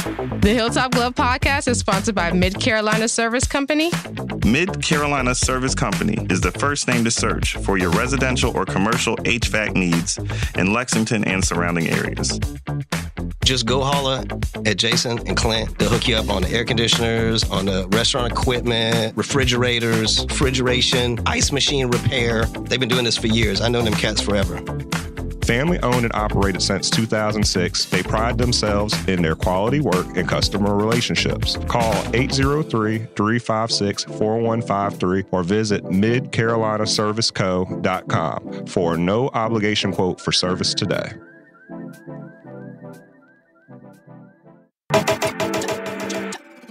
The Hilltop Glove Podcast is sponsored by Mid-Carolina Service Company. Mid-Carolina Service Company is the first name to search for your residential or commercial HVAC needs in Lexington and surrounding areas. Just go holler at Jason and Clint. They'll hook you up on the air conditioners, on the restaurant equipment, refrigerators, refrigeration, ice machine repair. They've been doing this for years. I know them cats forever. Family owned and operated since 2006, they pride themselves in their quality work and customer relationships. Call 803-356-4153 or visit midcarolinaserviceco.com for a no obligation quote for service today.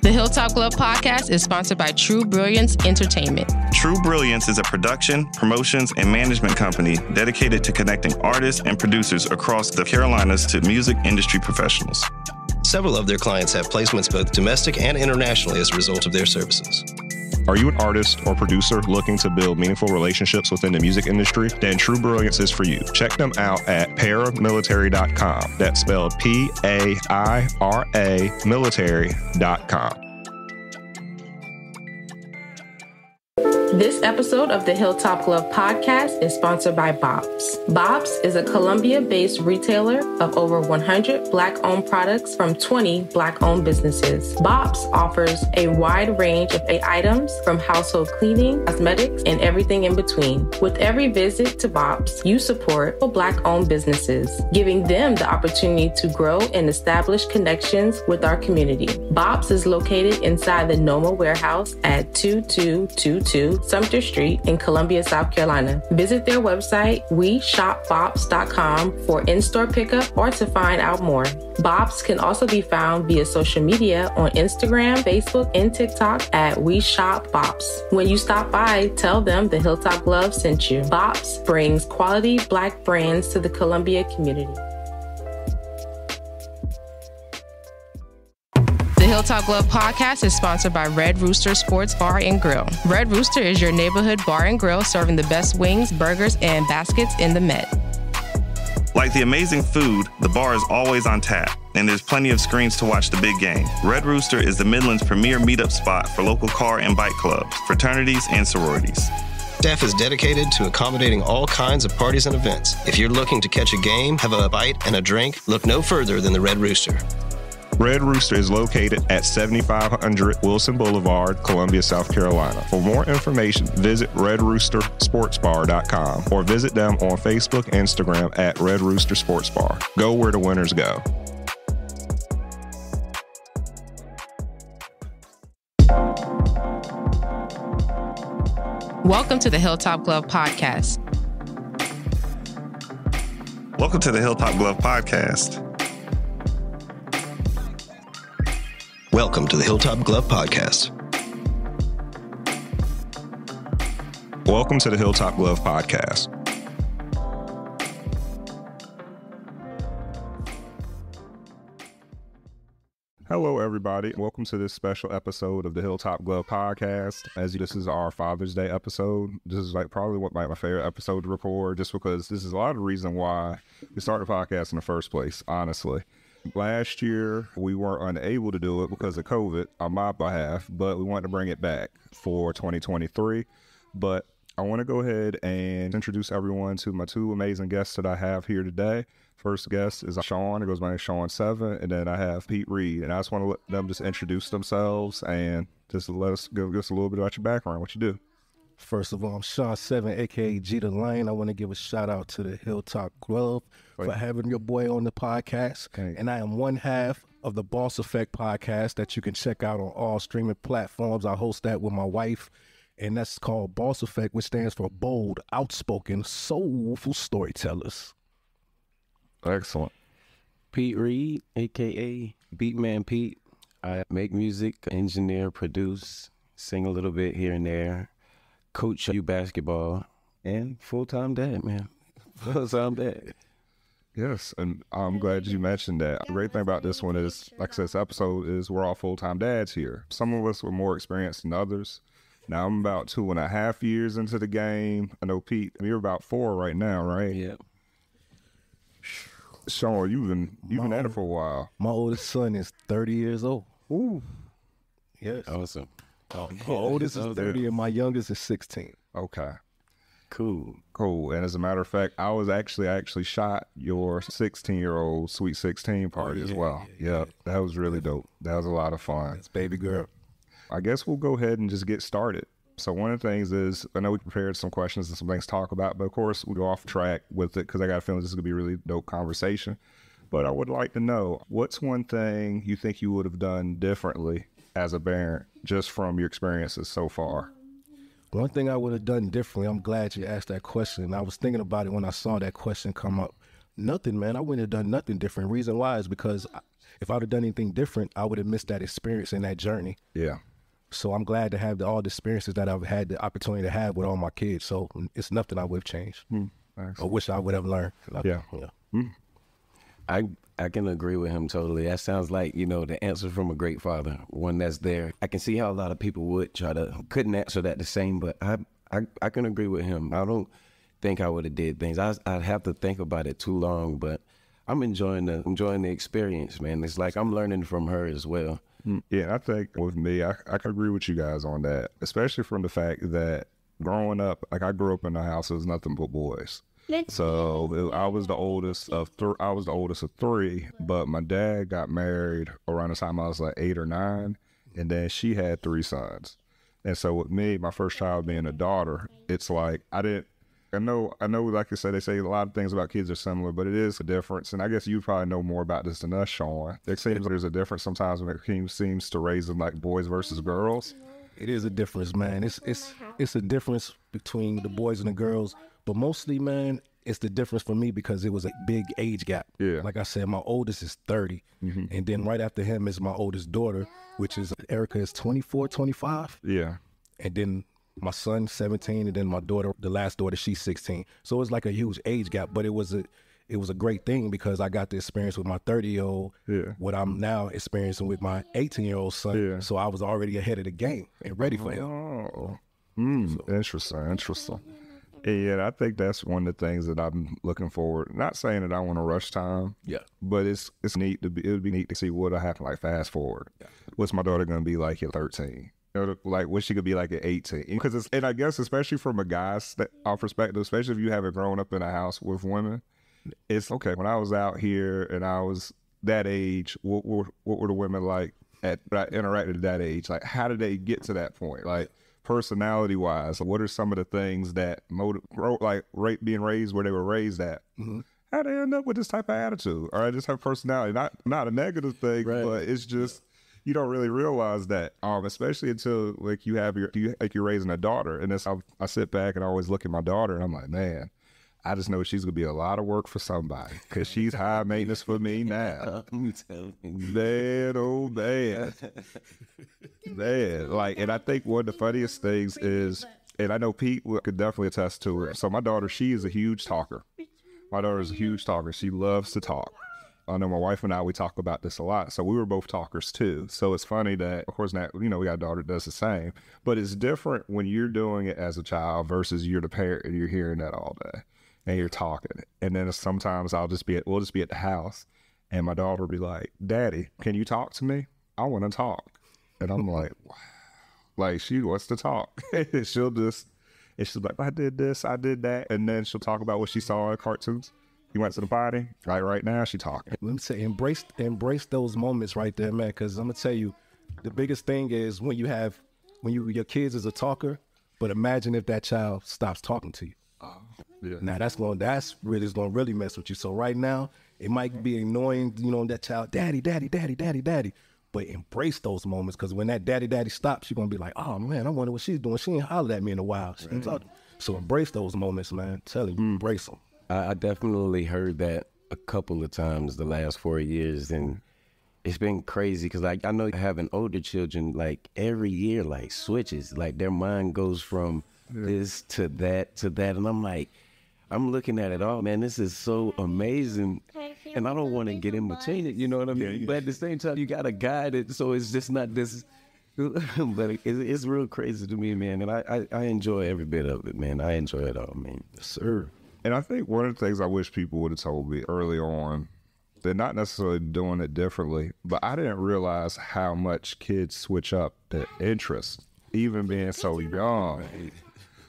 The Hilltop Glove Podcast is sponsored by True Brilliance Entertainment. True Brilliance is a production, promotions, and management company dedicated to connecting artists and producers across the Carolinas to music industry professionals. Several of their clients have placements both domestic and internationally as a result of their services. Are you an artist or producer looking to build meaningful relationships within the music industry? Then True Brilliance is for you. Check them out at paramilitary.com. That's spelled P-A-I-R-A military.com. This episode of the Hilltop Glove Podcast is sponsored by Bob's. Bob's is a Columbia-based retailer of over 100 Black-owned products from 20 Black-owned businesses. Bob's offers a wide range of items from household cleaning, cosmetics, and everything in between. With every visit to Bob's, you support Black-owned businesses, giving them the opportunity to grow and establish connections with our community. Bob's is located inside the Noma warehouse at 2222 Sumter Street in Columbia, South Carolina. Visit their website, weshopbobs.com, for in-store pickup or to find out more. Bob's can also be found via social media on Instagram, Facebook, and TikTok at weshopbobs. When you stop by, tell them the Hilltop Glove sent you. Bob's brings quality Black brands to the Columbia community. The Hilltop Glove Podcast is sponsored by Red Rooster Sports Bar and Grill. Red Rooster is your neighborhood bar and grill serving the best wings, burgers, and baskets in the Met. Like the amazing food, the bar is always on tap, and there's plenty of screens to watch the big game. Red Rooster is the Midland's premier meetup spot for local car and bike clubs, fraternities, and sororities. Staff is dedicated to accommodating all kinds of parties and events. If you're looking to catch a game, have a bite, and a drink, look no further than the Red Rooster. Red Rooster is located at 7500 Wilson Boulevard, Columbia, South Carolina. For more information, visit redroostersportsbar.com or visit them on Facebook, Instagram at Red Rooster Sports Bar. Go where the winners go. Welcome to the Hilltop Glove Podcast. Welcome to the Hilltop Glove Podcast. Welcome to the Hilltop Glove Podcast. Welcome to the Hilltop Glove Podcast. Hello, everybody. Welcome to this special episode of the Hilltop Glove Podcast. This is our Father's Day episode. This is probably my favorite episode to record, just because this is a lot of the reason why we started the podcast in the first place, honestly. Last year, we weren't unable to do it because of COVID on my behalf, but we wanted to bring it back for 2023. But I want to go ahead and introduce everyone to my two amazing guests that I have here today. First guest is Sean. It goes by name Sean7, and then I have Pete Reed. And I just want to let them just introduce themselves and just let us give us a little bit about your background, what you do. First of all, I'm Sean7, a.k.a. G the Lane. I want to give a shout out to the Hilltop Glove for having your boy on the podcast. Okay. And I am one half of the Boss Effect podcast that you can check out on all streaming platforms. I host that with my wife, and that's called Boss Effect, which stands for Bold, Outspoken, Soulful Storytellers. Excellent. Pete Reed, a.k.a. Beatman Pete. I make music, engineer, produce, sing a little bit here and there, coach youth basketball, and full-time dad, man. Full-time dad. Yes, and I'm glad you mentioned that. The great thing about this one is, like I said, this episode is we're all full-time dads here. Some of us were more experienced than others. Now, I'm about 2.5 years into the game. I know, Pete, you're about 4 right now, right? Yeah. Sean, you've been at it for a while. My oldest son is 30 years old. Ooh. Yes. Awesome. My oldest is 30 and my youngest is 16. Okay. Cool. And as a matter of fact, I actually shot your 16-year-old Sweet 16 party as well. Yeah, that was really dope. That was a lot of fun. That's baby girl. I guess we'll go ahead and just get started. So one of the things is, I know we prepared some questions and some things to talk about, but of course we go off track with it because I got a feeling this is going to be a really dope conversation. But I would like to know, what's one thing you think you would have done differently as a parent just from your experiences so far? One thing I would have done differently, I'm glad you asked that question. I was thinking about it when I saw that question come up. Nothing, man. I wouldn't have done nothing different. Reason why is because if I would have done anything different, I would have missed that experience and that journey. Yeah. So I'm glad to have all the experiences that I've had the opportunity to have with all my kids. So it's nothing I would have changed or wish I would have learned. Yeah. I can agree with him totally. That sounds like, the answer from a great father, one that's there. I can see how a lot of people couldn't answer that the same, but I can agree with him. I don't think I would have did things. I'd have to think about it too long, but I'm enjoying the experience, man. It's like I'm learning from her as well. Yeah, I think with me, I can agree with you guys on that, especially from the fact that growing up, like I grew up in a house that was nothing but boys. So I was the oldest of three, but my dad got married around the time I was like 8 or 9, and then she had 3 sons. And so with me, my first child being a daughter, it's like I know, like you said, they say a lot of things about kids are similar, but it is a difference. And I guess you probably know more about this than us, Sean. It seems like there's a difference sometimes when it seems to raise them like boys versus girls. It is a difference, man. It's a difference between the boys and the girls, but mostly, man, it's the difference for me because it was a big age gap. Yeah. Like I said, my oldest is 30, and then right after him is my oldest daughter, which is Erica is 24, 25. Yeah. And then my son 17, and then my daughter, the last daughter, she's 16. So it's like a huge age gap, but it was a great thing because I got to experience with my 30-year-old what I'm now experiencing with my 18-year-old son. Yeah. So I was already ahead of the game and ready for him. Oh, interesting. And I think that's one of the things that I'm looking forward. Not saying that I want to rush time, but it's neat it would be neat to see what'll happen. Like fast forward, what's my daughter gonna be like at 13? Like what she could be like at 18? Because and I guess especially from a guy's perspective, especially if you haven't grown up in a house with women, it's okay. When I was out here and I was that age, what were the women like that I interacted at that age? Like how did they get to that point? Like personality wise, what are some of the things that being raised where they were raised at? How they end up with this type of attitude or this type of personality? Not a negative thing, but it's just you don't really realize that, especially until like you're raising a daughter. And I sit back and I always look at my daughter and I'm like, man, I just know she's gonna be a lot of work for somebody because she's high maintenance for me now. Bad, oh bad. Like, and I think one of the funniest things is, and I know Pete could definitely attest to it. So my daughter, she is a huge talker. My daughter is a huge talker. She loves to talk. I know my wife and I, we talk about this a lot. So we were both talkers too. So it's funny that, of course, now, we got a daughter that does the same, but it's different when you're doing it as a child versus you're the parent and you're hearing that all day and you're talking. And then sometimes we'll just be at the house and my daughter will be like, Daddy, can you talk to me? I want to talk. And I'm like, wow. Like she wants to talk. she'll be like, I did this, I did that. And then she'll talk about what she saw in cartoons. You went to the party, like right now, she talking. Let me say, embrace those moments right there, man. Because I'm gonna tell you, the biggest thing is when your kids is a talker, but imagine if that child stops talking to you. Yeah. Now that's really mess with you. So right now, it might be annoying, that child, daddy, but embrace those moments because when that daddy stops, you're gonna be like, oh man, I wonder what she's doing. She ain't hollered at me in a while. So embrace those moments, man. Tell you, embrace them. I definitely heard that a couple of times the last 4 years, and it's been crazy because like I know having older children, like every year like switches, like their mind goes from this to that, and I'm like, I'm looking at it all, man. This is so amazing, and I don't want to get in between it. You know what I mean? But at the same time, you gotta guide it, so it's just not this. But it's real crazy to me, man, and I enjoy every bit of it, man. I enjoy it all, man. Yes, sir. And I think one of the things I wish people would have told me early on they're not necessarily doing it differently, but I didn't realize how much kids switch up their interests, even being so young.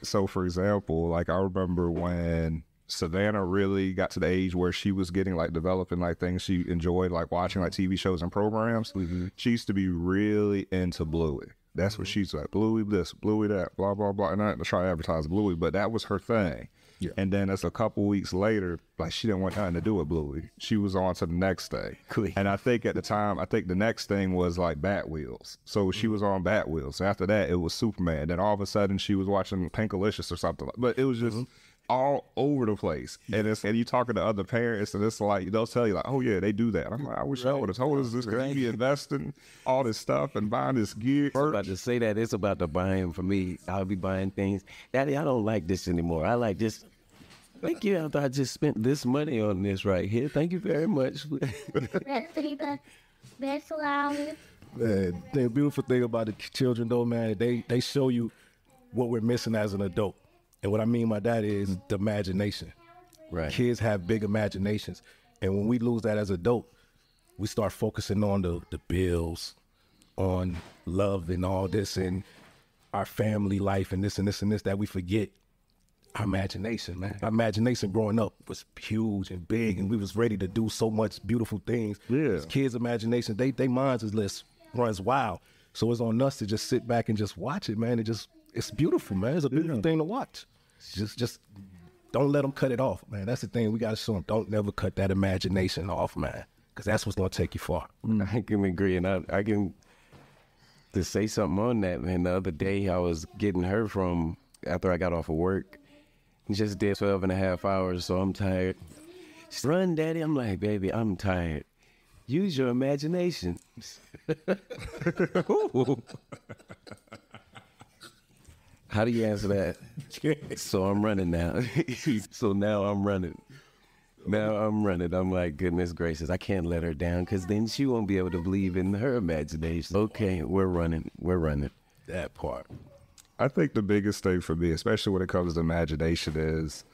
So, for example, like I remember when Savannah really got to the age where she was getting like developing like things she enjoyed, like watching like TV shows and programs. She used to be really into Bluey. That's what she's like, Bluey this, Bluey that, blah, blah, blah. And I didn't try to advertise Bluey, but that was her thing. Yeah. And then as a couple weeks later, like she didn't want nothing to do with Bluey. She was on to the next thing. Cool. And I think at the time, the next thing was like Bat Wheels. So she was on Bat Wheels. After that, it was Superman. Then all of a sudden she was watching Pinkalicious or something. But it was just all over the place. And you talking to other parents and it's like, they'll tell you like, oh yeah, they do that. I'm like, I wish I would have told us this because you be investing all this stuff and buying this gear. I was about to say that. It's about the buying for me. I'll be buying things. Daddy, I don't like this anymore. I like this. Thank you. After I just spent this money on this right here. Thank you very much. That's loud. Man, the beautiful thing about the children though, man, they show you what we're missing as an adult. And what I mean by that is the imagination. Right. Kids have big imaginations. And when we lose that as adult, we start focusing on the bills, on love and all this and our family life and this and this and this that we forget. Our imagination, man. Our imagination growing up was huge and big, and we was ready to do so much beautiful things. Yeah. As kids' imagination, they minds is less runs wild. So it's on us to just sit back and just watch it, man. It's beautiful, man. It's a beautiful thing to watch. Just don't let them cut it off, man. That's the thing we got to show them. Don't never cut that imagination off, man, because that's what's going to take you far. I can agree, and I can to say something on that, man. The other day I was getting her from after I got off of work. Just did 12 and a half hours, so I'm tired. Run, Daddy. I'm like, baby, I'm tired. Use your imagination. How do you answer that? So I'm running now. So now I'm running. I'm like, goodness gracious, I can't let her down because then she won't be able to believe in her imagination. Okay, we're running. That part. I think the biggest thing for me, especially when it comes to imagination, is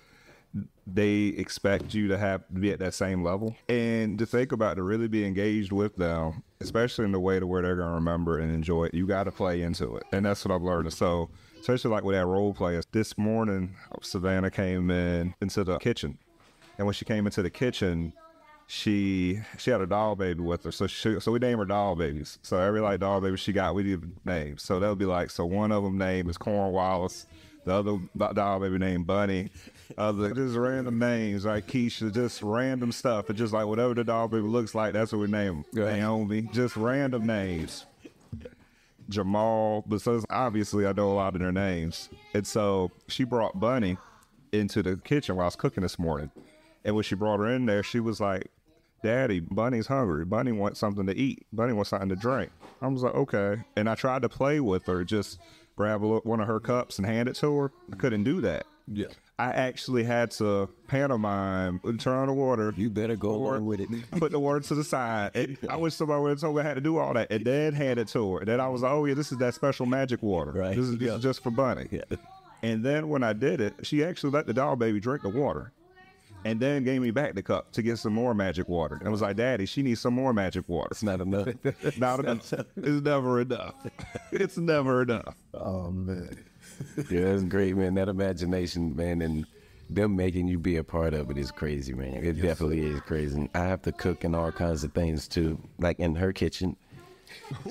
they expect you to be at that same level. And to think about to really be engaged with them, especially in the way to where they're going to remember and enjoy it, you got to play into it. And that's what I'm learning. So especially like with that role play, this morning, Savannah came into the kitchen. And when she came into the kitchen, she had a doll baby with her, so we named her doll babies. So every like doll baby she got, we did names. So they'll be like, so one of them name is Cornwallis, the other doll baby named Bunny, other just random names like Keisha, just random stuff. It's just like whatever the doll baby looks like, that's what we name them. Naomi, just random names. Jamal, but so obviously I know a lot of their names. And so she brought Bunny into the kitchen while I was cooking this morning. And when she brought her in there, she was like, Daddy, Bunny's hungry. Bunny wants something to eat. Bunny wants something to drink. I was like, okay. And I tried to play with her, just grab one of her cups and hand it to her. I couldn't do that. Yeah. I actually had to pantomime and turn on the water. You better go along with it. Put the water to the side. And I wish somebody would have told me I had to do all that. And then hand it to her. And then I was like, oh yeah, this is that special magic water. Right. This is just for Bunny. Yeah. And then when I did it, she actually let the doll baby drink the water. And then gave me back the cup to get some more magic water. And I was like, Daddy, she needs some more magic water. It's not enough. Not enough. It's never enough. It's never enough. Oh, man. Yeah, that's great, man. That imagination, man, and them making you be a part of it is crazy, man. It definitely is crazy. I have to cook and all kinds of things, too, like in her kitchen.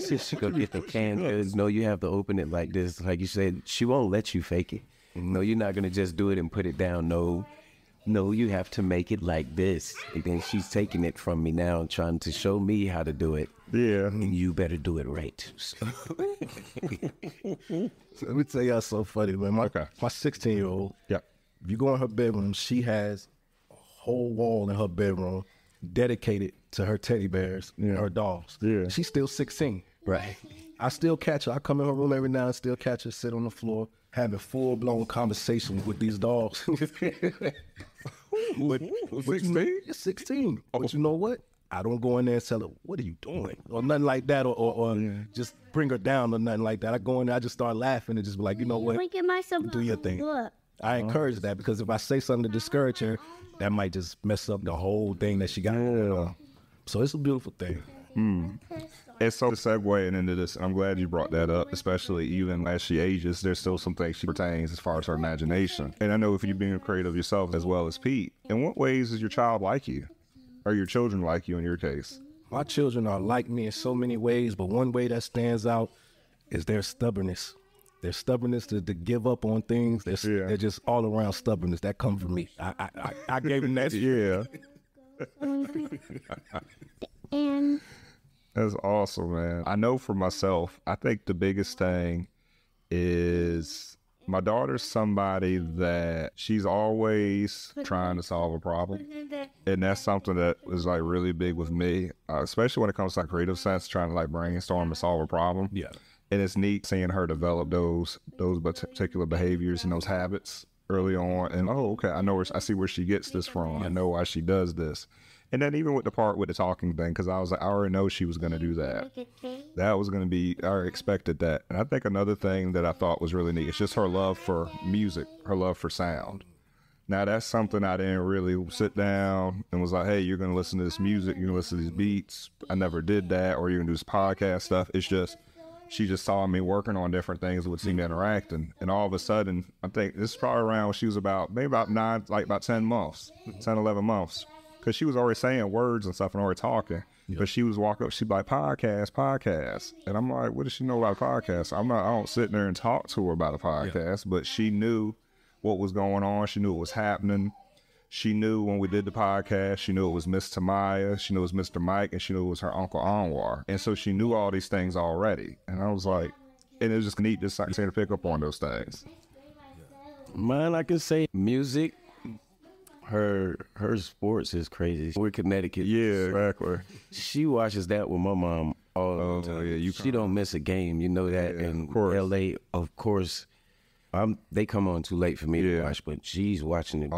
She go get the canned goods. No, you have to open it like this. Like you said, she won't let you fake it. No, you're not going to just do it and put it down. No, you have to make it like this. And then she's taking it from me now and trying to show me how to do it. Yeah. And you better do it right. So let me tell y'all so funny, man. My 16-year-old, if you go in her bedroom, she has a whole wall in her bedroom dedicated to her teddy bears, her dolls. Yeah. She's still 16. Right. I still catch her. I come in her room every now and still catch her sit on the floor having full-blown conversations with these dolls. But 16? 16. But you know what? I don't go in there and tell her, what are you doing? Or nothing like that, or just bring her down or nothing like that. I go in there, I just start laughing and just be like, you know what? Do your thing. I encourage that because if I say something to discourage her, that might just mess up the whole thing that she got. So it's a beautiful thing. And so segueing into this, I'm glad you brought that up, especially even as she ages, there's still some things she retains as far as her imagination. And I know if you're being creative yourself as well as Pete, in what ways is your child like you? Or your children like you in your case? My children are like me in so many ways, but one way that stands out is their stubbornness. Their stubbornness to give up on things. They're just all around stubbornness. That comes from me. I gave them that. Yeah. That's awesome, man. I know for myself, I think the biggest thing is my daughter's somebody that she's always trying to solve a problem. And that's something that is like really big with me, especially when it comes to like creative sense, trying to like brainstorm and solve a problem. Yeah. And it's neat seeing her develop those particular behaviors and those habits early on. And, okay, I see where she gets this from. I know why she does this. And then even with the part with the talking thing, because I was like, I already know she was going to do that. That was going to be, I expected that. And I think another thing that I thought was really neat is just her love for music, her love for sound. Now, that's something I didn't really sit down and was like, hey, you're going to listen to this music, you're going to listen to these beats. I never did that. Or you're going to do this podcast stuff. It's just, she just saw me working on different things with seemed interacting. And all of a sudden, I think this is probably around when she was about 10 months, 10, 11 months. Because she was already saying words and stuff and already talking. Yep. But she was walking up, she'd be like, podcast. And I'm like, what does she know about podcasts? I don't sit there and talk to her about a podcast, but she knew what was going on. She knew what was happening. She knew when we did the podcast, she knew it was Miss Tamaya, she knew it was Mr. Mike, and she knew it was her Uncle Anwar. And so she knew all these things already. And I was like, and it was just neat just to pick up on those things. Mine, I can say music. Her sports is crazy. We're Connecticut. Yeah, exactly. She watches that with my mom all the time. Yeah, she don't miss a game. You know that. Yeah, in LA, of course, they come on too late for me to watch, but she's watching it.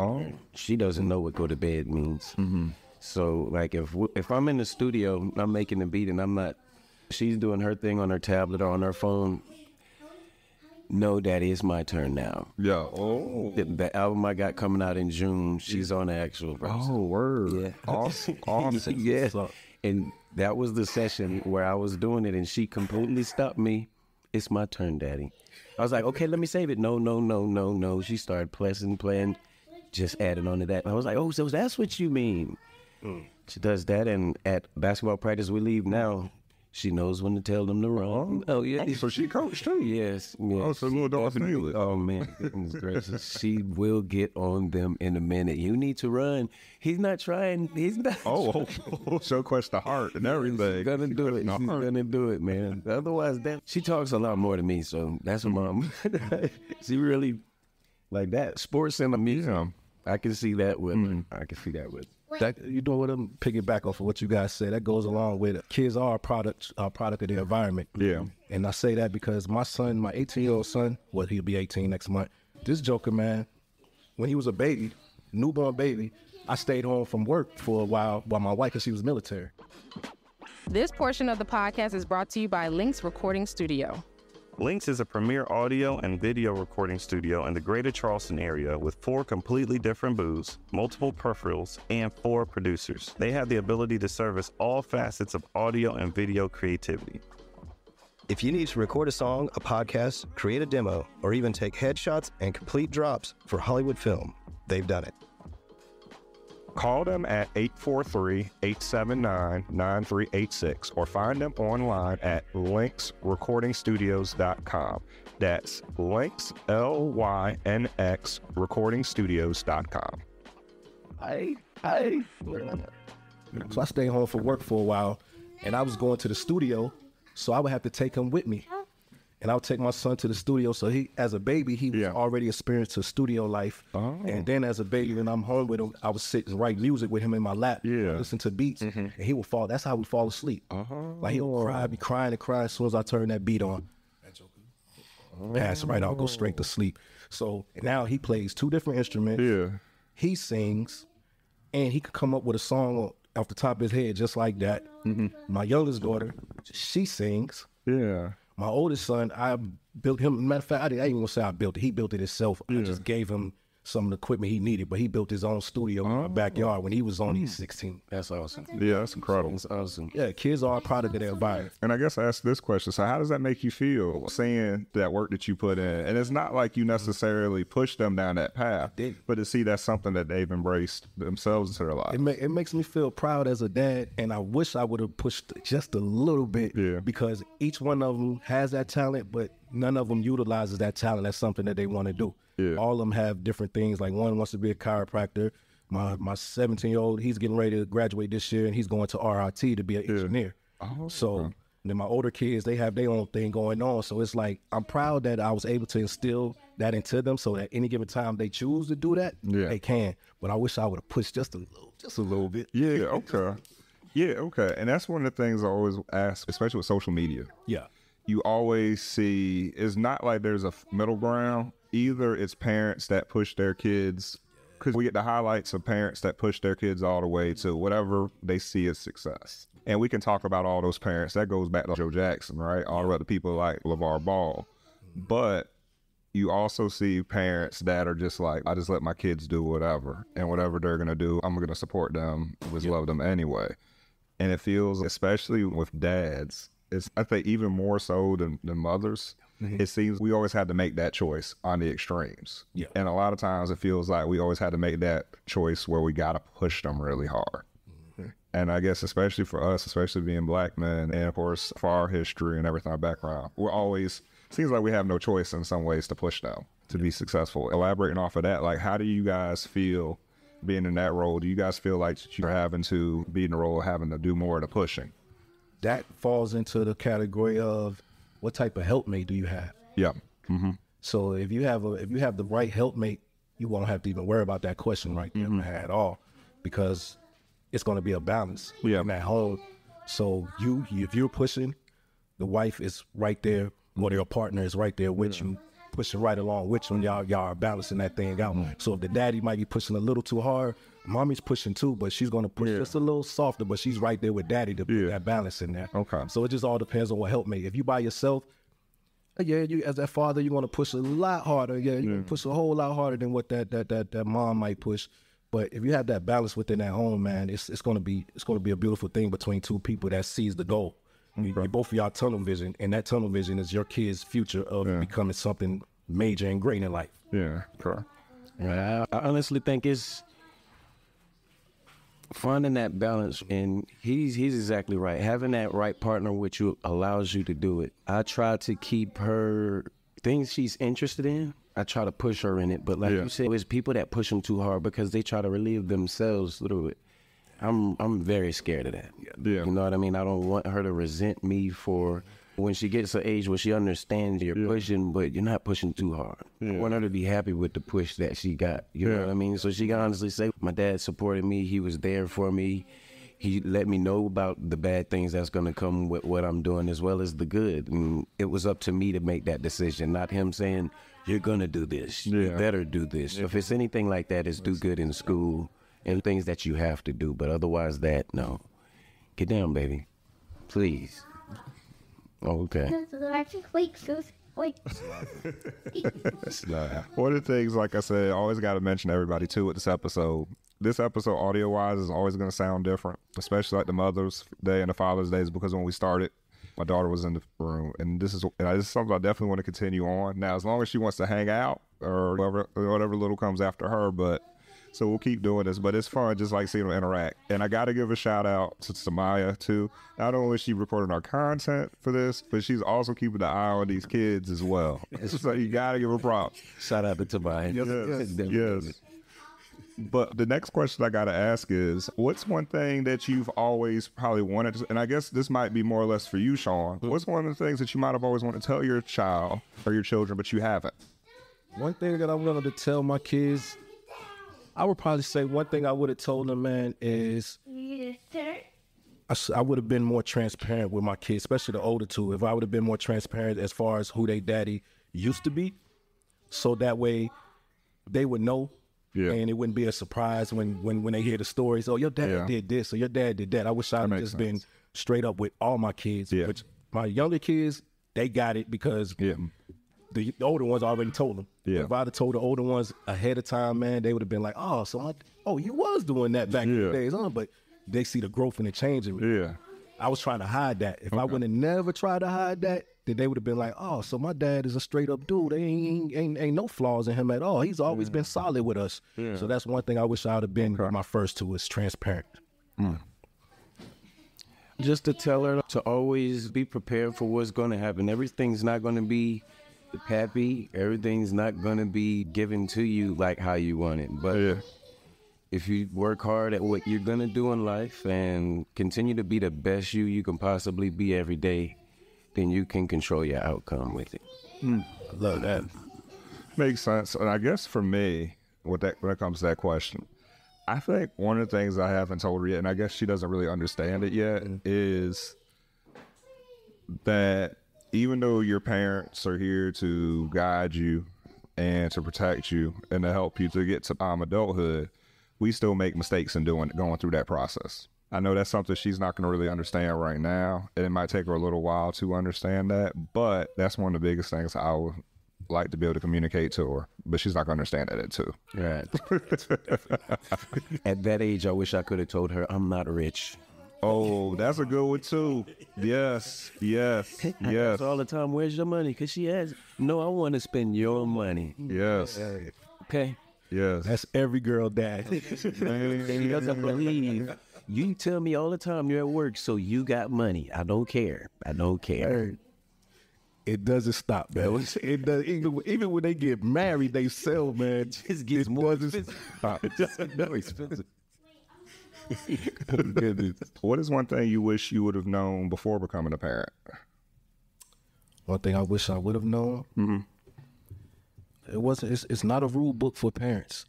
She doesn't know what go to bed means. Mm-hmm. So, like, if I'm in the studio, I'm making the beat, and I'm not, she's doing her thing on her tablet or on her phone. No, Daddy, it's my turn now. Yeah. The album I got coming out in June, she's on the actual verse. Oh, word. Yeah. Awesome. Yeah. And that was the session where I was doing it, and she completely stopped me. It's my turn, Daddy. I was like, okay, let me save it. No. She started playing, just adding on to that. I was like, oh, so that's what you mean. She does that, and at basketball practice we leave now, she knows when to tell them to run. Oh, yeah. So she coached too? Yes. Oh, so little dog Neely. Oh, man. Goodness gracious. She will get on them in a minute. You need to run. He's not trying. He's not. So quest the heart and everything. She's gonna do it. She's gonna do it, man. Otherwise, she talks a lot more to me, so that's her mom. She really, like that. Sports and the music. Yeah. I can see that with her. I can see that with her. That, you know what, I'm piggyback off of what you guys said. That goes along with it. Kids are a product of their environment. Yeah. And I say that because my son, my 18-year-old son, he'll be 18 next month. This joker, man, when he was a baby, newborn baby, I stayed home from work for a while my wife, because she was military. This portion of the podcast is brought to you by Lynx Recording Studio. Lynx is a premier audio and video recording studio in the greater Charleston area with 4 completely different booths, multiple peripherals, and 4 producers. They have the ability to service all facets of audio and video creativity. If you need to record a song, a podcast, create a demo, or even take headshots and complete drops for Hollywood film, they've done it. Call them at 843-879-9386 or find them online at lynxrecordingstudios.com. That's Lynx, Lynx, recordingstudios.com. So I stayed home from work for a while, and I was going to the studio, so I would have to take him with me. And I would take my son to the studio. So he, as a baby, he was already experienced a studio life. And then as a baby, when I'm home with him, I would sit and write music with him in my lap, listen to beats, and he would fall. That's how we fall asleep. Like he would cry, be crying and crying as soon as I turn that beat on. Pass right out, go straight to sleep. So now he plays 2 different instruments. Yeah. He sings, and he could come up with a song off the top of his head just like that. My youngest daughter, she sings. Yeah. My oldest son, I built him. Matter of fact, I didn't even say I built it. He built it himself. I just gave him some of the equipment he needed, but he built his own studio in my backyard when he was only 16. That's awesome. Yeah, that's incredible. That's awesome. Yeah, kids are a product of their environment. And I guess I ask this question. So how does that make you feel, seeing that work that you put in? And it's not like you necessarily push them down that path, but to see that's something that they've embraced themselves into their life. It makes me feel proud as a dad, and I wish I would have pushed just a little bit, because each one of them has that talent, but none of them utilizes that talent as something that they want to do. All of them have different things. Like one wants to be a chiropractor. My 17-year-old, he's getting ready to graduate this year, and he's going to RIT to be an engineer. So then my older kids, they have their own thing going on. So it's like, I'm proud that I was able to instill that into them, so that any given time they choose to do that, they can. But I wish I would have pushed just a little bit. Yeah, okay. Yeah, okay. And that's one of the things I always ask, especially with social media. Yeah. You always see, it's not like there's a middle ground. Either it's parents that push their kids, because we get the highlights of parents that push their kids all the way to whatever they see as success. And we can talk about all those parents. That goes back to Joe Jackson, right? All the way to people like LeVar Ball. But you also see parents that are just like, I just let my kids do whatever. And whatever they're going to do, I'm going to support them, just love them anyway. And it feels, especially with dads, it's, I think, even more so than mothers. It seems we always had to make that choice on the extremes. And a lot of times it feels like we always had to make that choice where we got to push them really hard. And I guess especially for us, especially being black men, and of course for our history and everything, our background, we're always, seems like we have no choice in some ways to push them to be successful. Elaborating off of that, like, how do you guys feel being in that role? Do you guys feel like you're having to be in the role of having to do more of the pushing? That falls into the category of, what type of helpmate do you have? So if you have the right helpmate, you won't have to even worry about that question right there at all, because it's going to be a balance in that home. So if you're pushing, the wife is right there, or your partner is right there with you, pushing right along with you, and y'all are balancing that thing out. So if the daddy might be pushing a little too hard, mommy's pushing too, but she's going to push just a little softer, but she's right there with daddy to put that balance in there. So it just all depends on what helpmate. If you by yourself, you as that father, you're going to push a lot harder. You're going to push a whole lot harder than what that mom might push. But if you have that balance within that home, man, it's going to be a beautiful thing between two people that sees the goal. You both of y'all tunnel vision, and that tunnel vision is your kid's future of becoming something major and great in life. I honestly think it's finding that balance, and he's exactly right. Having that right partner with you allows you to do it. I try to keep her things she's interested in. I try to push her in it, but like you said, it's people that push them too hard because they try to relieve themselves through it. I'm very scared of that. You know what I mean? I don't want her to resent me for when she gets to an age where she understands you're pushing, but you're not pushing too hard. I want her to be happy with the push that she got. You know what I mean? So she can honestly say, my dad supported me. He was there for me. He let me know about the bad things that's going to come with what I'm doing as well as the good. And it was up to me to make that decision, not him saying, you're going to do this. You better do this. If it's anything like that, it's do good in school and things that you have to do. But otherwise that, no. Get down, baby. Please. Oh, okay. Wait. One of the things, like I said, always got to mention everybody too with this episode. This episode, audio-wise, is always going to sound different, especially like the Mother's Day and the Father's Days, because when we started, my daughter was in the room, and this is something I definitely want to continue on. Now, as long as she wants to hang out or whatever little comes after her, so we'll keep doing this, but it's fun just like seeing them interact. And I got to give a shout out to Samaya too. Not only is she recording our content for this, but she's also keeping the eye on these kids as well. So you got to give her props. Shout out to Samaya. Yes. But the next question I got to ask is, what's one thing that you've always probably wanted to, and I guess this might be more or less for you, Sean, what's one of the things that you might have always wanted to tell your child or your children, but you haven't? One thing that I wanted to tell my kids, I would probably say one thing I would have told them, man, is I would have been more transparent with my kids, especially the older two. If I would have been more transparent as far as who they daddy used to be, so that way they would know. And it wouldn't be a surprise when they hear the stories. Oh, your dad did this, or your dad did that. I wish I'd just been straight up with all my kids. Which my younger kids, they got it because the older ones already told them. Yeah. If I'd have told the older ones ahead of time, man, they would have been like, oh, so you was doing that back in the days, huh? But they see the growth and the change in me. Yeah. I was trying to hide that. If I would have never tried to hide that, then they would have been like, oh, so my dad is a straight up dude. Ain't no flaws in him at all. He's always been solid with us. Yeah. So that's one thing I wish I would have been my first to, is transparent. Just to tell her to always be prepared for what's going to happen. Everything's not going to be happy. Everything's not going to be given to you like how you want it. But if you work hard at what you're going to do in life and continue to be the best you can possibly be every day, then you can control your outcome with it. I love that. Makes sense. And I guess for me, when it comes to that question, I think one of the things I haven't told her yet, and I guess she doesn't really understand it yet, is that even though your parents are here to guide you and to protect you and to help you to get to adulthood, we still make mistakes in going through that process. I know that's something she's not going to really understand right now, and it might take her a little while to understand that, but that's one of the biggest things I would like to be able to communicate to her, but she's not going to understand that too. Right. At that age, I wish I could have told her I'm not rich. Oh, that's a good one too. Yes. All the time, where's your money? Because she has, no, I want to spend your money. Yes. Okay. Yes. That's every girl dad. She doesn't believe. You tell me all the time you're at work, so you got money. I don't care. It doesn't stop, man. It does. Even when they get married, they sell, man. It just gets more expensive. Just more expensive. What is one thing you wish you would have known before becoming a parent? One thing I wish I would have known. It wasn't. It's not a rule book for parents.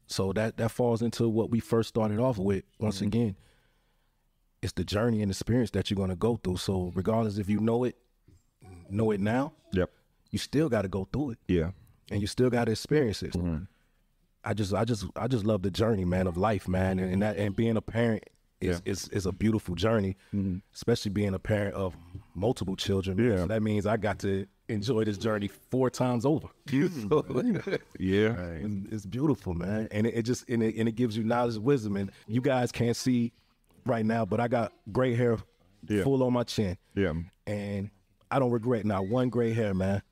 So that falls into what we first started off with. Once again, it's the journey and experience that you're going to go through. So regardless if you know it now, you still got to go through it. Yeah. And you still got to experience it. I just love the journey, man, of life, man. And being a parent is a beautiful journey, especially being a parent of multiple children. Yeah. So that means I got to enjoy this journey 4 times over. It's beautiful, man. And it gives you knowledge and wisdom. And you guys can't see right now, but I got gray hair full on my chin. Yeah. And I don't regret not one gray hair, man.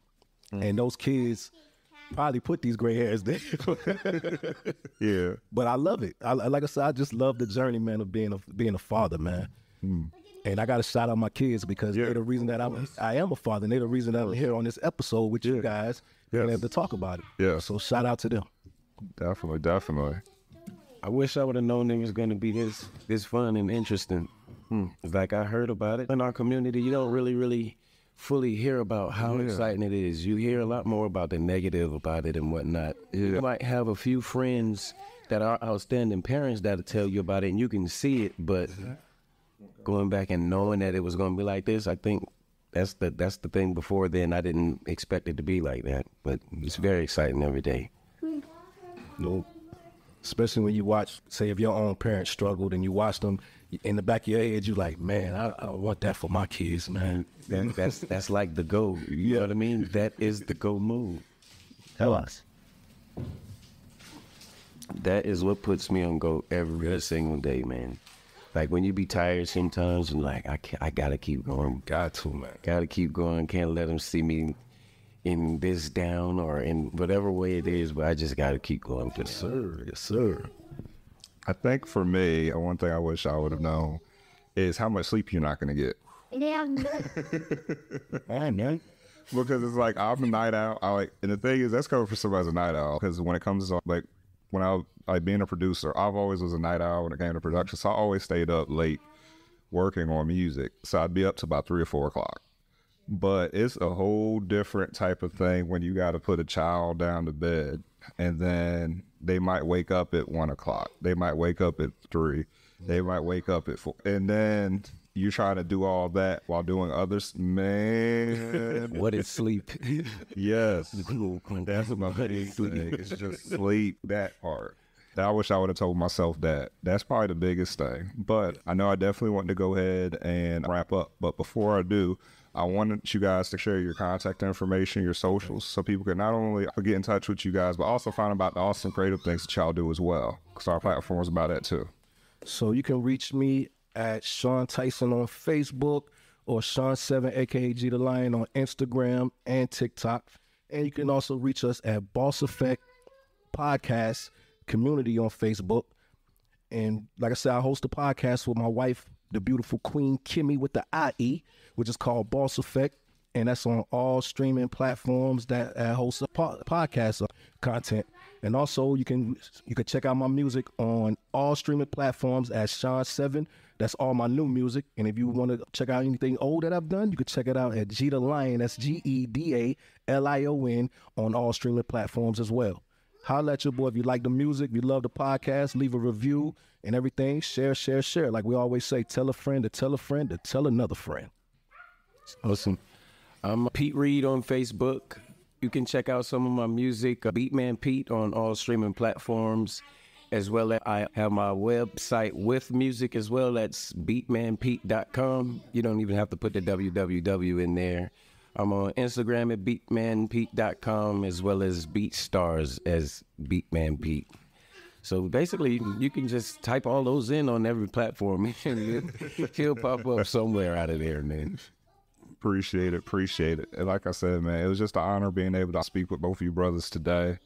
And those kids probably put these gray hairs there. But I love it. Like I said, I just love the journey, man, of being a father, man. And I got to shout out my kids because they're the reason that I am a father. And they're the reason that I'm here on this episode with you guys and have to talk about it. Yeah. So shout out to them. Definitely. I wish I would have known it was going to be this fun and interesting. It's like I heard about it in our community. You don't really fully hear about how exciting it is. You hear a lot more about the negative about it and whatnot. You might have a few friends that are outstanding parents that'll tell you about it and you can see it, but going back and knowing that it was going to be like this, I think that's the thing. Before then, I didn't expect it to be like that, but it's very exciting every day. Especially when you watch, say, if your own parents struggled and you watch them, in the back of your head, you like, man, I want that for my kids, man. That's like the go. You know what I mean? That is the go move. Tell us. That is what puts me on go every single day, man. Like when you be tired sometimes, and like I gotta keep going. Got to, man. Gotta keep going. Can't let them see me in this down or in whatever way it is, but I just gotta keep going. Yes, sir. Yes, sir. I think for me, one thing I wish I would have known is how much sleep you're not going to get. Because it's like, I'm a night owl. And the thing is, that's coming for somebody as a night owl. Because when it comes to, like, when I like being a producer, I've always was a night owl when it came to production. So I always stayed up late working on music. So I'd be up to about 3 or 4 o'clock. But it's a whole different type of thing when you got to put a child down to bed. And then they might wake up at 1 o'clock. They might wake up at 3. They might wake up at 4. And then you try to do all that while doing others. Man. What is sleep? Yes. That's my big thing. It's just sleep, that part. I wish I would have told myself that. That's probably the biggest thing. But I know I definitely want to go ahead and wrap up. But before I do, I wanted you guys to share your contact information, your socials, so people can not only get in touch with you guys, but also find about the awesome creative things that y'all do as well, because our platform is about that too. So you can reach me at Sean Tyson on Facebook or Sean7, aka G the Lion, on Instagram and TikTok. And you can also reach us at Boss Effect Podcast Community on Facebook. And like I said, I host a podcast with my wife, the beautiful Queen Kimmy with the IE, which is called Boss Effect. And that's on all streaming platforms that host a podcast content. And also you can check out my music on all streaming platforms as Sean7. That's all my new music. And if you want to check out anything old that I've done, you can check it out at G the Lion. That's GEDALION on all streaming platforms as well. Holla at your boy if you like the music, if you love the podcast, leave a review and everything. Share. Like we always say, tell a friend to tell a friend to tell another friend. Awesome. I'm Pete Reed on Facebook. You can check out some of my music, Beatman Pete, on all streaming platforms, as well as I have my website with music as well. That's beatmanpete.com. You don't even have to put the www in there. I'm on Instagram at beatmanpete.com, as well as BeatStars as Beatman Pete. So basically, you can just type all those in on every platform, and he'll pop up somewhere out of there, man. Appreciate it. And like I said, man, it was just an honor being able to speak with both of you brothers today.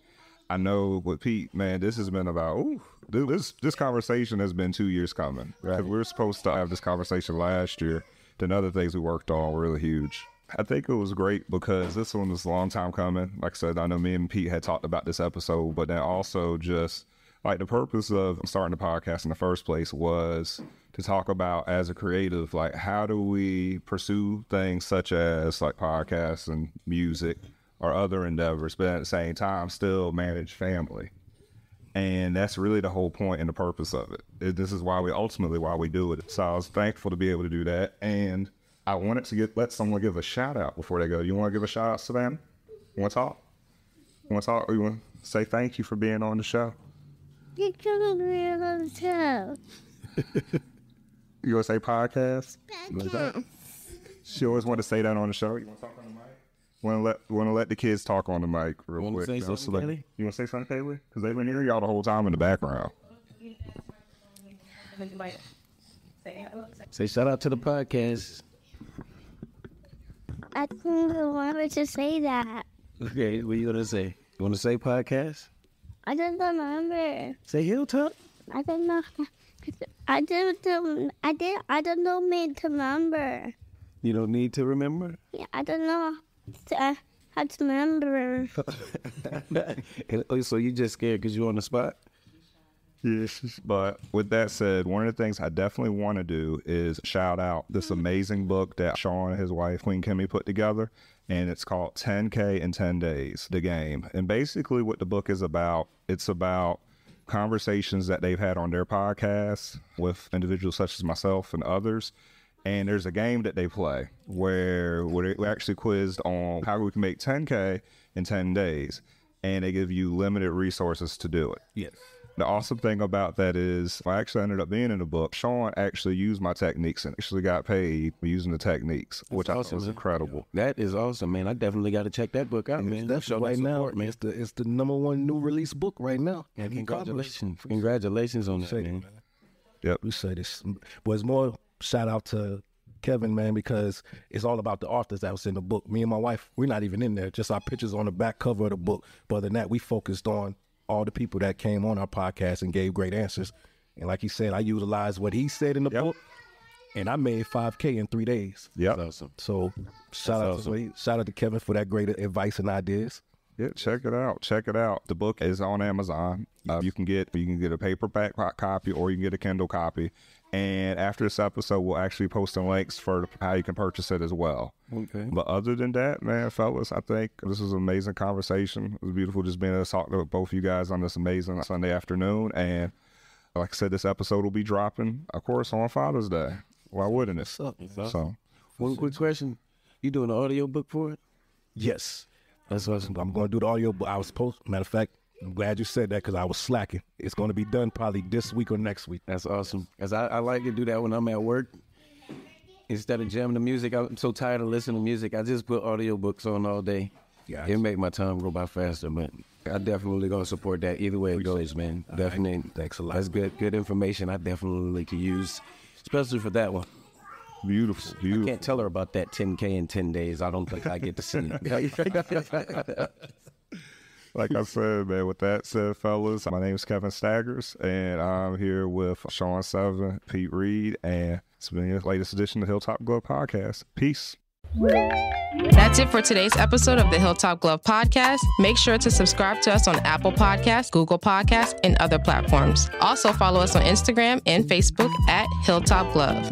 I know with Pete, man, this has been about, this conversation has been 2 years coming. Right? We were supposed to have this conversation last year. Then other things we worked on were really huge. I think it was great because this one was a long time coming. Like I said, I know me and Pete had talked about this episode, but then also just like the purpose of starting the podcast in the first place was to talk about, as a creative, like how do we pursue things such as like podcasts and music or other endeavors, but at the same time still manage family. And that's really the whole point and the purpose of it. This is why we do it. So I was thankful to be able to do that. And I wanted to let someone give a shout out before they go. You want to give a shout out, Savannah? You want to talk? Or you want to say thank you for being on the show? You couldn't be on the show. You want to say podcast? Podcast. She always want to say that on the show. You want to talk on the mic? Want to let the kids talk on the mic real quick? Say something, Kaylee? You want to say something, Kaylee? Because they've been hearing y'all the whole time in the background. Say shout out to the podcast. I didn't want to say that. Okay, what are you going to say? You want to say podcast? I don't remember. Say Hilltop? I don't know. I don't know me to remember. You don't need to remember? Yeah, I don't know how to remember. So you just scared because you're on the spot? Yes. But with that said, one of the things I definitely want to do is shout out this amazing book that Sean and his wife, Queen Kimmy, put together. And it's called 10K in 10 Days, The Game. And basically what the book is about, it's about conversations that they've had on their podcast with individuals such as myself and others. And there's a game that they play where we actually quizzed on how we can make 10K in 10 days. And they give you limited resources to do it. Yes. The awesome thing about that is I actually ended up being in the book. Sean actually used my techniques and actually got paid for using the techniques, which I thought was incredible. That is awesome, man. I definitely got to check that book out, man. That's right now, man. It's the number one new release book right now. And congratulations on that, man. Yep. We say this. But it's more shout out to Kevin, man, because it's all about the authors that was in the book. Me and my wife, we're not even in there. Just our pictures on the back cover of the book. But other than that, we focused on all the people that came on our podcast and gave great answers. And like he said, I utilized what he said in the book, and I made 5K in 3 days. Yep. That's awesome. So shout out to Kevin for that great advice and ideas. Yeah, check it out. The book is on Amazon. You can get a paperback copy or you can get a Kindle copy. And after this episode, we'll actually post some links for how you can purchase it as well. Okay. But other than that, man, fellas, I think this was an amazing conversation. It was beautiful just being able to talk to both of you guys on this amazing Sunday afternoon. And like I said, this episode will be dropping, of course, on Father's Day. Why wouldn't it? So, one quick question. You doing an audio book for it? Yes. That's awesome. I'm going to do the audio book. Matter of fact, I'm glad you said that because I was slacking. It's going to be done probably this week or next week. That's awesome. Because I like to do that when I'm at work. Instead of jamming the music, I'm so tired of listening to music. I just put audiobooks on all day. Yeah, it make my time go by faster, but I definitely gonna support that either way it goes, man. Definitely. Thanks a lot. That's good information. I definitely could use, especially for that one. Beautiful. I can't tell her about that 10K in 10 days. I don't think I get to see it. Like I said, man, with that said, fellas, my name is Kevin Staggers, and I'm here with Sean Seven, Pete Reed, and it's been the latest edition of the Hilltop Glove Podcast. Peace. That's it for today's episode of the Hilltop Glove Podcast. Make sure to subscribe to us on Apple Podcasts, Google Podcasts, and other platforms. Also follow us on Instagram and Facebook at Hilltop Glove.